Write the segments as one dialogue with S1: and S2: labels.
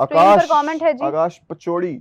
S1: Screen पर
S2: आकाश
S1: comment है जी।
S2: आकाश Pachauri,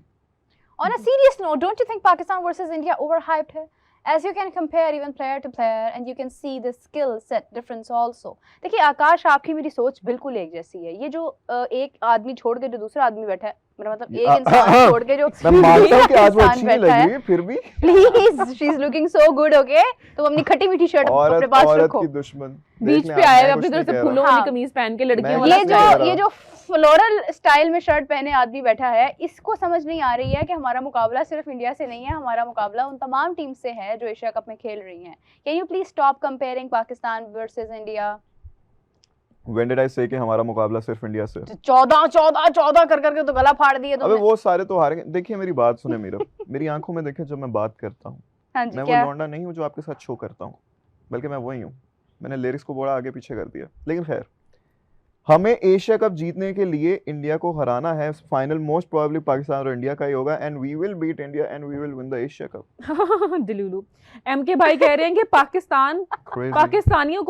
S1: On a serious note, don't you think Pakistan versus India overhyped है? As you can compare even player to player and you can see the skill set difference also. देखिए आकाश, आपकी मेरी सोच बिल्कुल एक जैसी है। ये जो एक आदमी छोड़ के जो दूसरा आदमी बैठा है, मेरा मतलब एक इंसान छोड़ के जो
S2: मैं मानता हूँ कि आज वो
S1: इंसान
S2: अच्छी नहीं
S1: बैठा
S2: लगी
S1: है,
S2: हुई, फिर भी
S1: please she is looking so good, okay? तो अपनी खट्टी मीठी शर्ट अपने
S2: औरत
S1: पास
S2: औरत
S1: रखो।
S2: की दुश्मन।
S3: बीच
S2: देखने
S3: पे
S2: आप,
S3: आए
S2: मैं
S3: अपनी
S2: कुछ
S3: तरफ से
S2: नहीं कह
S3: फूलों
S2: रहा।
S3: वाली
S1: हाँ।
S3: कमीज पहन के लड़कियों
S2: मैं
S3: वाला
S2: कुछ नहीं कह रहा।
S1: ये जो फ्लोरल स्टाइल में शर्ट पहने आदमी बैठा है, इसको समझ नहीं आ रही है कि हमारा मुकाबला सिर्फ इंडिया से नहीं है, हमारा मुकाबला उन तमाम टीम से है जो एशिया कप में खेल रही हैं। Can you please stop comparing Pakistan versus India?
S2: When did I say कि हमारा मुकाबला सिर्फ इंडिया से?
S1: 14 कर करके तो गला फाड़ दिए
S2: अबे
S1: तुमने।
S2: वो सारे तो हारेंगे। देखिए मेरी बात सुने मीरा, मेरी आंखों में देखे जब मैं बात करता हूँ,
S1: हाँ जी,
S2: मैं वो
S1: क्या?
S2: लौंडा नहीं हूँ जो आपके साथ शो करता हूँ, बल्कि मैं वही हूँ। मैंने लिरिक्स को बड़ा आगे पीछे कर दिया, लेकिन खैर, हमें एशिया कप जीतने के लिए इंडिया को हराना है। फाइनल मोस्ट प्रोबेबली पाकिस्तान और इंडिया का ही होगा, and we will beat India and we will win the Asia cup.
S3: दिलूलू एमके भाई कह रहे हैं कि
S2: Crazy.
S3: पाकिस्तानियों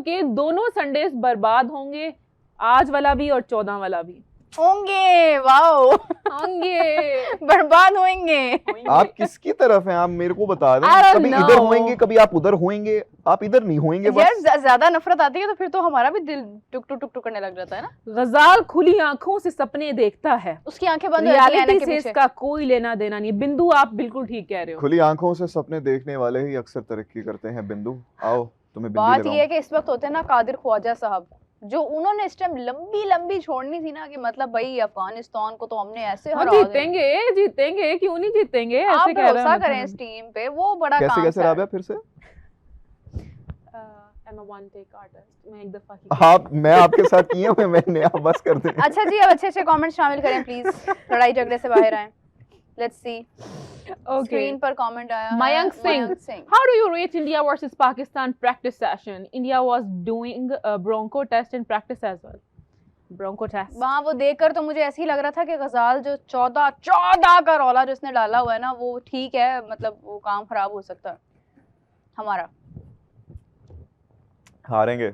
S3: के दोनों संडेज बर्बाद होंगे, आज वाला भी और 14 वाला भी
S1: होंगे, वाओ,
S3: होंगे।
S1: बर्बाद होंगे।
S2: आप किसकी तरफ हैं? आप मेरे को बता दें।
S1: I don't
S2: कभी
S1: know.
S2: इधर होएंगे, कभी आप उधर होएंगे, आप इधर नहीं होएंगे
S1: यार
S2: बस।
S1: ज्यादा नफरत आती है तो फिर तो हमारा भी दिल टुक टुक टुक टुक करने लग जाता है ना।
S3: गजाल खुली आंखों से सपने देखता है,
S1: उसकी आंखें बंद हो जाती हैं
S3: रियलिटी
S1: ऐनक के
S3: से
S1: पीछे।
S3: इसका कोई लेना देना नहीं। बिंदु आप बिल्कुल ठीक कह रहे हो।
S2: खुली आंखों से सपने देखने वाले ही अक्सर तरक्की करते हैं। बिंदु आओ, तुम्हें बिंदी
S1: बात
S2: लगाऊं।
S1: ये है कि इस वक्त होते हैं ना कादिर ख्वाजा साहब, जो उन्होंने इस टाइम लंबी लंबी छोड़नी थी ना, कि मतलब भाई अफगानिस्तान को तो हमने ऐसे
S3: हाँ,
S1: हरा दिया।
S3: जीतेंगे जीतेंगे, क्यों नहीं जीतेंगे,
S1: आप
S3: ऐसे कह रहे
S1: भरोसा
S3: हैं
S1: करें इस टीम पे, वो बड़ा
S2: कैसे
S1: काम
S2: कैसे
S1: है।
S2: राबिया फिर से?
S3: I'm a one take artist, मैं एक दफा ही
S2: आप, मैं आपके साथ किए हुए, मैंने, आप बस कर दें।
S1: अच्छा जी, अब अच्छे अच्छे कमेंट शामिल करें प्लीज, लड़ाई झगड़े से बाहर आए। Let's see,
S3: Okay.
S1: स्क्रीन पर कमेंट आया है।
S3: Mayank Singh.
S1: Mayank Singh.
S3: How do you rate India versus Pakistan practice session? India was doing a bronco test in practice as well. Bronco test.
S1: वहाँ वो देखकर तो मुझे ऐसे ही लग रहा था कि गजाल जो 14 का रौला जो इसने डाला हुआ है ना, वो ठीक है, मतलब वो काम खराब हो सकता है हमारा।
S2: हारेंगे।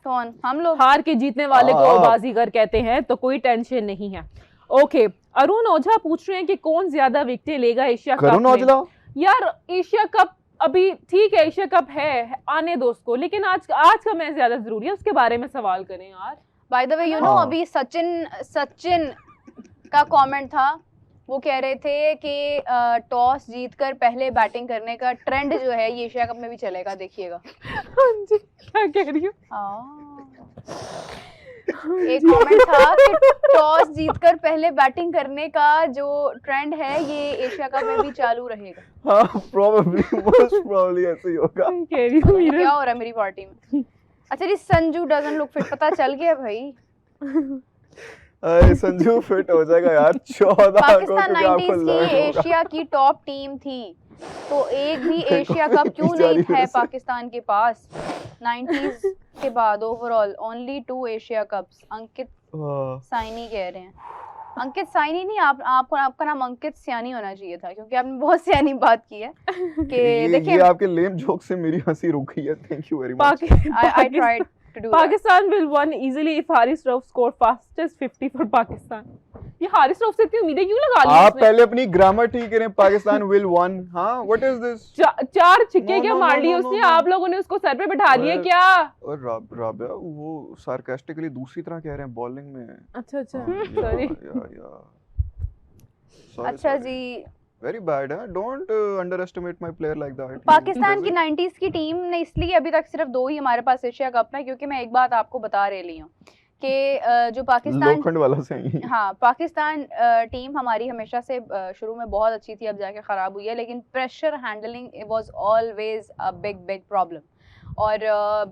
S1: कौन? हम लोग।
S3: हार के जीतने वाले को
S2: हाँ।
S3: बाजीगर कहते हैं, तो कोई टेंशन नहीं है। ओके, अरुण ओझा पूछ रहे हैं कि कौन ज्यादा विकेटें लेगा एशिया कप
S2: करुण
S3: में।
S2: औजला,
S3: यार एशिया कप अभी ठीक है, एशिया कप है आने दो उसको, लेकिन आज का मैच ज्यादा जरूरी है, उसके बारे में सवाल करें यार।
S1: By the way you know,
S2: हाँ।
S1: अभी सचिन का कमेंट था, वो कह रहे थे कि टॉस जीतकर पहले बैटिंग करने का ट्रेंड जो है ये एशिया कप में भी चलेगा, देखिएगा।
S3: हाँ जी, क्या कह रही हूँ?
S1: एक कमेंट था कि टॉस जीतकर पहले बैटिंग करने का जो ट्रेंड है ये एशिया कप में भी चालू रहेगा।
S2: हाँ प्रोबेबली, मोस्ट प्रोबेबली ऐसे ही होगा।
S3: कह रही हूँ
S1: क्या हो रहा है मेरी पार्टी में? अच्छा जी, संजू डजंट लुक फिट, पता चल गया भाई।
S2: अरे संजू फिट हो जाएगा यार। 14
S1: पाकिस्तान 90s की एशिया की टॉप टीम थी, तो एक भी एशिया कप क्यों नहीं है पाकिस्तान के पास 90s के बाद? Overall only 2 Asia cups. Ankit Saini कह रहे हैं। अंकित साइनी नहीं, आपका नाम अंकित सियानी होना चाहिए था, क्योंकि आपने बहुत सियानी बात की है कि देखिए
S2: ये आपके लेम जोक से मेरी हंसी रुक गई है। Thank you very much.
S1: I tried to do that.
S3: Pakistan will win easily if Haris Rauf score fastest 50 for Pakistan. ये हारिस रऊफ से इतनी उम्मीदें क्यों लगा ली
S2: आप
S3: उसने?
S2: पहले अपनी ग्रामर ठीक करें। पाकिस्तान विल वन, हाँ व्हाट इज दिस?
S3: चार छिक्के
S2: No,
S3: क्या
S2: no,
S3: मार
S2: no,
S3: लिए
S2: no,
S3: उसने?
S2: no, no.
S3: आप लोगों ने उसको सर पे बैठा लिया
S2: अरे,
S3: क्या?
S2: और राबिया वो सार्कास्टिकली दूसरी तरह कह रहे हैं बॉलिंग में।
S3: अच्छा
S2: सॉरी।
S1: अच्छा जी,
S2: वेरी बैड है। Don't underestimate my player like that.
S1: Pakistan की 90s की टीम ने इसलिए अभी तक सिर्फ 2 ही हमारे पास एशिया कप में, क्योंकि मैं एक बात आपको बता रही हूँ कि जो पाकिस्तान,
S2: लोखंड वाला सही।
S1: हाँ पाकिस्तान टीम हमारी हमेशा से शुरू में बहुत अच्छी थी, अब जाके खराब हुई है, लेकिन pressure handling was always a big problem. और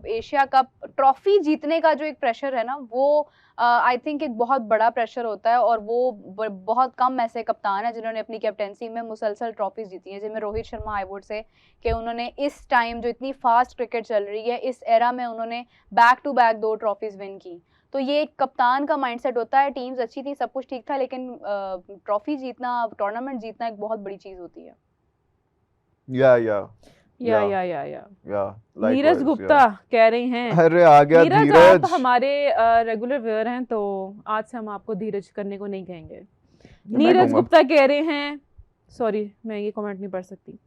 S1: एशिया कप ट्रॉफी जीतने का जो एक प्रेशर है ना, वो आई थिंक एक बहुत बड़ा प्रेशर होता है, और वो बहुत कम ऐसे कप्तान हैं जिन्होंने अपनी कैप्टेंसी में मुसलसल ट्रॉफीज जीती हैं, जिनमें Rohit Sharma I would say कि उन्होंने इस टाइम जो इतनी फास्ट क्रिकेट चल रही है इस एरा में उन्होंने back to back 2 trophies win की। तो ये एक कप्तान का माइंडसेट होता है। टीम्स अच्छी थी, सब कुछ ठीक था, लेकिन ट्रॉफी जीतना, टूर्नामेंट जीतना एक बहुत बड़ी चीज होती है।
S2: या
S3: या
S2: likewise,
S3: नीरज गुप्ता
S2: yeah.
S3: कह रही हैं,
S2: अरे आ गया
S3: नीरज आप
S2: धीरज।
S3: हमारे रेगुलर व्यूअर हैं, तो आज से हम आपको धीरज करने को नहीं कहेंगे।
S2: मैं
S3: नीरज
S2: कहूंगा।
S3: गुप्ता कह रहे हैं, सॉरी मैं ये कमेंट नहीं पढ़ सकती।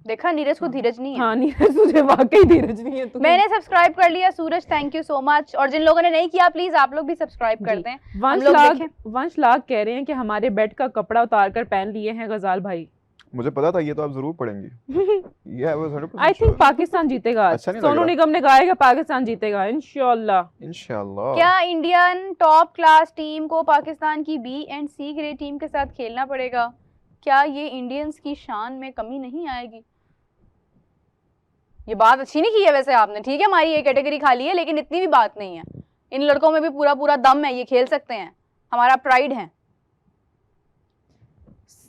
S1: देखा, नीरज को धीरज नहीं है।
S3: हाँ नीरज, तुझे वाकई धीरज नहीं है। तुम्हें
S1: मैंने सब्सक्राइब कर लिया सूरज, थैंक यू सो मच। और जिन लोगों ने नहीं किया प्लीज आप लोग भी सब्सक्राइब कर
S3: जी।
S1: दें।
S3: वंश लाग कह रहे हैं कि हमारे बेड का कपड़ा उतार कर पहन लिए हैं गजाल भाई।
S2: मुझे पता था ये तो आप जरूर पढ़ेंगी। ये I was 100%
S3: I think Pakistan जीतेगा आज।
S2: अच्छा नहीं लग
S3: सोनू
S2: रहा।
S3: निगम ने कहा है कि पाकिस्तान जीतेगा इंशाल्लाह।
S2: इंशाल्लाह।
S1: क्या इंडियन टॉप क्लास टीम को पाकिस्तान की B and C grade team के साथ खेलना पड़ेगा? क्या ये इंडियंस की शान में कमी नहीं आएगी? ये बात अच्छी नहीं की है वैसे आपने, ठीक है हमारी ये कैटेगरी खाली है, लेकिन इतनी भी बात नहीं है। इन लड़कों में भी पूरा पूरा दम है, ये खेल सकते हैं, हमारा प्राइड है।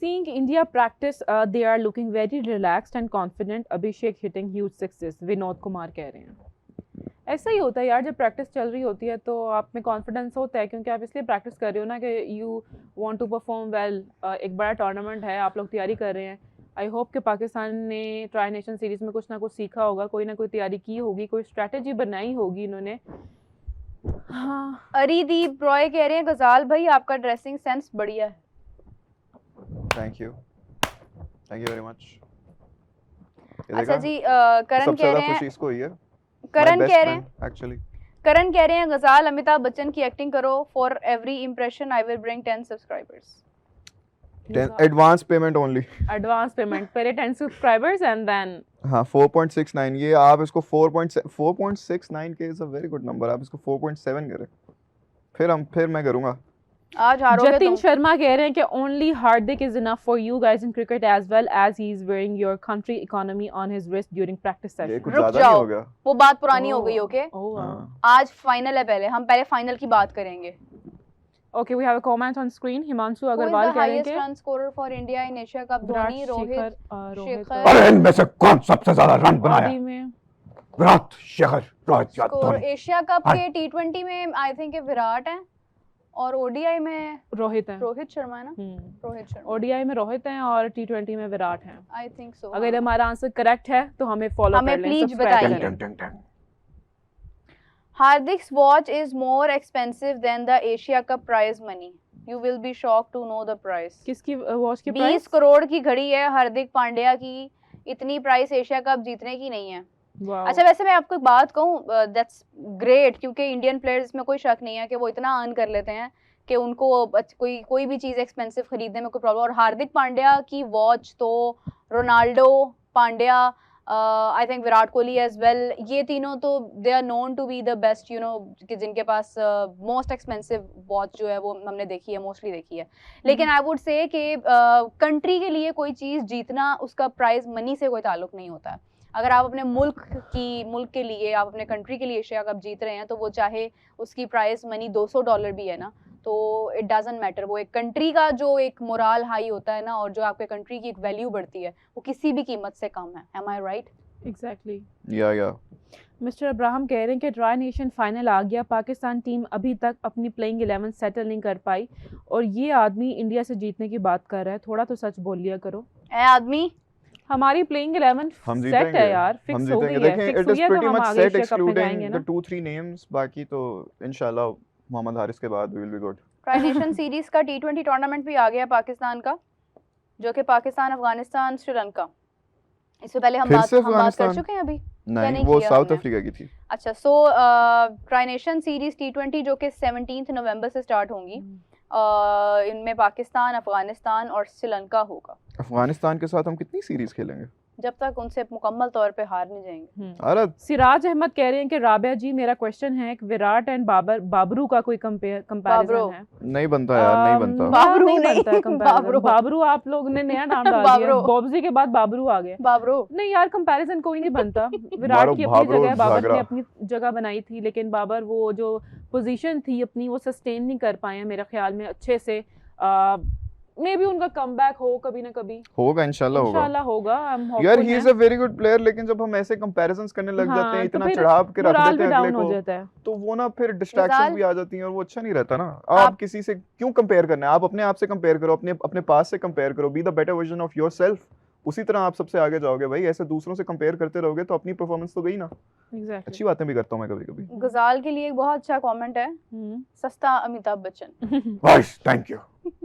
S3: Seeing India practice, they are looking very relaxed and confident. Abhishek hitting huge sixes. Vinod Kumar कह रहे हैं। ऐसा ही होता है यार, जब प्रैक्टिस चल रही होती है तो आप में कॉन्फिडेंस होता है, क्योंकि आप इसलिए प्रैक्टिस कर रहे हो ना कि you want to perform well. एक बड़ा टूर्नामेंट है, आप लोग तैयारी कर रहे हैं। आई होप कि पाकिस्तान ने ट्राई नेशन सीरीज में कुछ ना कुछ सीखा होगा, कोई ना कोई तैयारी की होगी, कोई स्ट्रैटेजी बनाई होगी इन्होंने। हाँ।
S1: अरिदीप रॉय कह रहे हैं गजाल भाई आपका ड्रेसिंग सेंस बढ़िया है।
S2: Thank you very much.
S1: अच्छा जी, करण कह रहे हैं,
S2: खुशी इसको ही है।
S1: करण कह रहे हैं
S2: एक्चुअली
S1: करण कह रहे हैं गजाल अमिताभ बच्चन की एक्टिंग करो, for every impression I will bring 10 subscribers.
S2: Advance payment only.
S3: Advance payment, पहले 10 सब्सक्राइबर्स एंड देन
S2: हाँ 4.69। ये आप इसको 4.69 के is a very good number. आप इसको 4.7 करें, फिर मैं करूंगा।
S1: आज हारोगे
S3: जतिन
S1: तुम।
S3: शर्मा कह रहे हैं कि only Hardik is enough for you guys in cricket as well as he is wearing your country economy on his wrist during practice
S2: ये
S3: सेशन।
S2: कुछ
S1: रुक
S2: ज्यादा नहीं
S1: जाओ।
S2: हो गया।
S1: वो बात पुरानी हो गई, ओके?
S2: हाँ।
S1: आज फाइनल है, हम पहले फाइनल की बात करेंगे।
S3: Okay, we have a comment on screen. Himanshu
S1: Who is
S3: Agarwal
S1: the
S3: कह रहे हैं
S1: highest
S3: कि
S1: run scorer for India in Asia Cup?
S3: Virat,
S1: Dhoni, Rohit,
S3: Rohit
S1: Shekhar.
S4: अरे इनमें से कौन सबसे ज्यादा रन बनाया?
S3: आदि में
S4: विराट, शेखर, रोहित या
S1: स्कोर
S4: धोनी?
S1: एशिया कप
S4: हाँ।
S1: के T20 में आई थिंक विराट है, और ओडीआई में
S3: रोहित है।
S1: रोहित शर्मा है ना? रोहित शर्मा,
S3: ओडीआई में रोहित हैं और टी20 में विराट हैं।
S1: I think so.
S3: अगर हमारा आंसर करेक्ट है तो हमें फॉलो
S1: हमें
S3: कर लें,
S1: please
S3: सब्सक्राइब
S1: बताइए।
S3: करें।
S4: टंग, टंग, टंग।
S1: Hardik's watch is more expensive than the Asia Cup prize money. You will be shocked to know the price.
S3: किसकी वॉच की
S1: 20
S3: प्राइस?
S1: करोड़ की घड़ी है हार्दिक पांड्या की, इतनी प्राइस एशिया कप जीतने की नहीं है।
S3: वाओ।
S1: अच्छा वैसे मैं आपको एक बात कहूँ, दैट्स ग्रेट, क्योंकि इंडियन प्लेयर्स में कोई शक नहीं है कि वो इतना अर्न कर लेते हैं कि उनको कोई भी चीज़ एक्सपेंसिव खरीदने में कोई प्रॉब्लम। और हार्दिक पांड्या की वॉच तो Ronaldo, Pandya, I think Virat Kohli as well, ये तीनों तो they are known to be the best, you know, कि जिनके पास मोस्ट एक्सपेंसिव वॉच जो है वो हमने देखी है, मोस्टली देखी है। लेकिन आई वुड से कि कंट्री के लिए कोई चीज़ जीतना, उसका प्राइज मनी से कोई ताल्लुक नहीं होता है। अगर आप अपने मुल्क के लिए, आप अपने कंट्री के लिए एशिया कप जीत रहे हैं, तो वो चाहे उसकी प्राइस मनी $200 भी है ना, तो इट डजंट मैटर। वो एक कंट्री का जो एक मोरल हाई होता है ना, और जो आपके कंट्री की एक वैल्यू बढ़ती है, वो किसी भी कीमत से कम है। एम आई राइट?
S3: एग्जैक्टली।
S2: या
S3: मिस्टर अब्राहम कह रहे हैं कि ट्राई नेशन फाइनल आ गया, पाकिस्तान टीम अभी तक अपनी प्लेइंग 11 सेटल नहीं कर पाई, और ये आदमी इंडिया से जीतने की बात कर रहा है। थोड़ा तो सच बोल लिया करो।
S1: ए आदमी,
S3: हमारी प्लेइंग 11
S2: हम
S3: सेट
S2: जीतेंगे
S3: है यार,
S2: हम
S3: फिक्स हो गई
S2: जीतेंगे।
S3: है।
S2: देखें
S3: फिक्स
S2: इट
S3: हो
S2: इज
S3: गया तो
S2: प्रीटी
S3: हम
S2: मच
S3: आगे
S2: सेट
S3: एशिया कप में जाएंगे
S2: एक्सक्लूडिंग
S3: ना।
S2: The 2-3 names. बाकी तो इंशाल्लाह मोहम्मद हारिस के बाद we will be good.
S1: Tri nation series का T20 टूर्नामेंट भी आ गया पाकिस्तान का, जो कि पाकिस्तान, अफगानिस्तान, श्रीलंका। इससे पहले हम
S2: फिर
S1: बात
S2: से
S1: कर
S2: अफगानिस्तान?
S1: चुके हैं अभी?
S2: नहीं, वो
S1: किया
S2: साउथ
S1: हमने?
S2: अफ्रीका की थी।
S1: अच्छा, so try nation series T20 जो कि 17 नवंबर से स्टार्ट होंगी, इनमें पाकिस्तान, अफगानिस्तान और श्रीलंका होगा।
S2: अफगानिस्तान के साथ हम कितनी सीरीज खेलेंगे
S1: जब तक उनसे मुकम्मल तौर पे हार नहीं जाएंगे।
S2: अरे
S3: सिराज अहमद कह रहे हैं कि राबिया जी, मेरा क्वेश्चन है कि विराट एंड बाबरू का कोई कंपैरिजन है?
S2: नहीं बनता यार, नहीं बनता।
S1: बाबरू
S3: नहीं
S1: नहीं,
S3: बनता है comparison। बाबरू आप लोग ने नया नाम डाल दिया,
S1: बाबरू।
S3: बॉब्जी के बाद बाबरू आ गए।
S1: बाबरो,
S3: नहीं यार, कंपैरिजन कोई नहीं बनता। विराट
S2: मारो
S3: की अपनी
S2: बाबरो
S3: जगह है, बाबर
S2: जागरा।
S3: ने अपनी जगह बनाई थी, लेकिन बाबर वो जो पोजीशन थी अपनी, वो सस्टेन नहीं कर पाए हैं मेरे ख्याल में अच्छे से। मे बी उनका कमबैक हो कभी ना कभी,
S2: होगा इंशाल्लाह होगा।
S3: इंशाल्लाह होगा। हम
S2: यार
S3: hopeful
S2: ही इज
S3: हैं।
S2: अ वेरी गुड प्लेयर, लेकिन जब हम ऐसे कंपैरिजंस करने लग जाते हैं,
S3: हाँ, तो
S2: इतना
S3: फिर
S2: चढ़ा के रख
S3: मोराल
S2: देते
S3: भी
S2: हैं अगले
S3: डाउन हो
S2: को,
S3: जाता है।
S2: तो वो ना फिर डिस्ट्रैक्शंस
S1: मिसाल-
S2: भी आ जाती हैं और वो अच्छा नहीं रहता ना। आप किसी से क्यों कंपेयर करना है? आप अपने आप से कंपेयर करो, अपने पास से कंपेयर करो। Be the better version of yourself. उसी तरह आप सबसे आगे जाओगे भाई। ऐसे दूसरों से कंपेयर करते रहोगे तो अपनी परफॉर्मेंस तो गई ना।
S3: एग्जैक्टली।
S2: अच्छी बातें भी करता हूँ मैं कभी कभी।
S1: गजाल के लिए एक बहुत अच्छा कमेंट है, सस्ता अमिताभ बच्चन।
S4: बस थैंक यू।